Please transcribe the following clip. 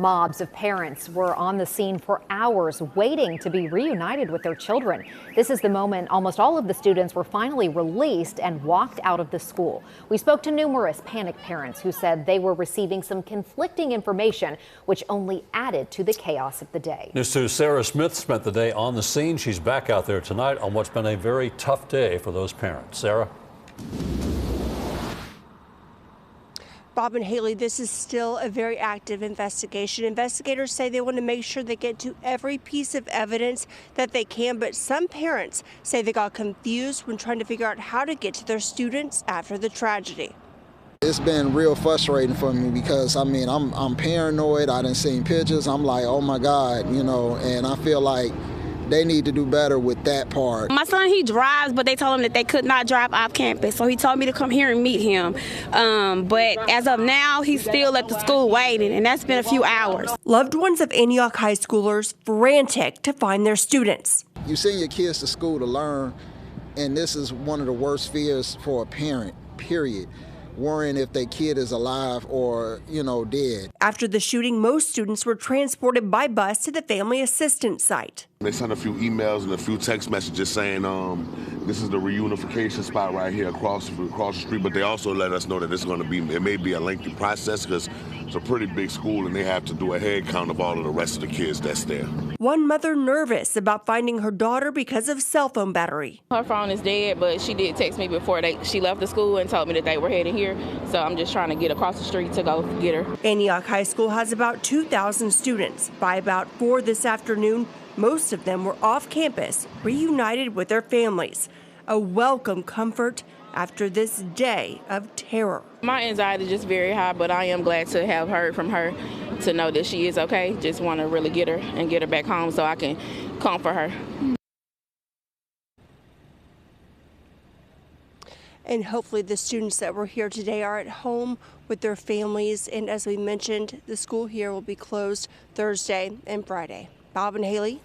Mobs of parents were on the scene for hours waiting to be reunited with their children. This is the moment almost all of the students were finally released and walked out of the school. We spoke to numerous panicked parents who said they were receiving some conflicting information, which only added to the chaos of the day. News 2's Sarah Smith spent the day on the scene. She's back out there tonight on what's been a very tough day for those parents. Sarah? Bob and Haley, this is still a very active investigation. Investigators say they want to make sure they get to every piece of evidence that they can, but some parents say they got confused when trying to figure out how to get to their students after the tragedy. It's been real frustrating for me because, I mean, I'm paranoid. I done seen pictures. I'm like, oh my God, you know, and I feel like they need to do better with that part. My son, he drives, but they told him that they could not drive off campus, so he told me to come here and meet him. But as of now, he's still at the school waiting, and that's been a few hours. Loved ones of Antioch High Schoolers frantic to find their students. You send your kids to school to learn, and this is one of the worst fears for a parent, period. Worrying if their kid is alive or, you know, dead. After the shooting, most students were transported by bus to the family assistance site. They sent a few emails and a few text messages saying this is the reunification spot right here across the street, but they also let us know that it may be a lengthy process because it's a pretty big school and they have to do a head count of all of the rest of the kids that's there. One mother nervous about finding her daughter because of cell phone battery. Her phone is dead, but she did text me before she left the school and told me that they were heading here. So I'm just trying to get across the street to go get her. Antioch High School has about 2,000 students. By about 4 this afternoon, most of them were off campus, reunited with their families. A welcome comfort after this day of terror. My anxiety is just very high, but I am glad to have heard from her to know that she is okay. Just want to really get her and get her back home so I can comfort her. And hopefully the students that were here today are at home with their families. And as we mentioned, the school here will be closed Thursday and Friday. Bob and Haley.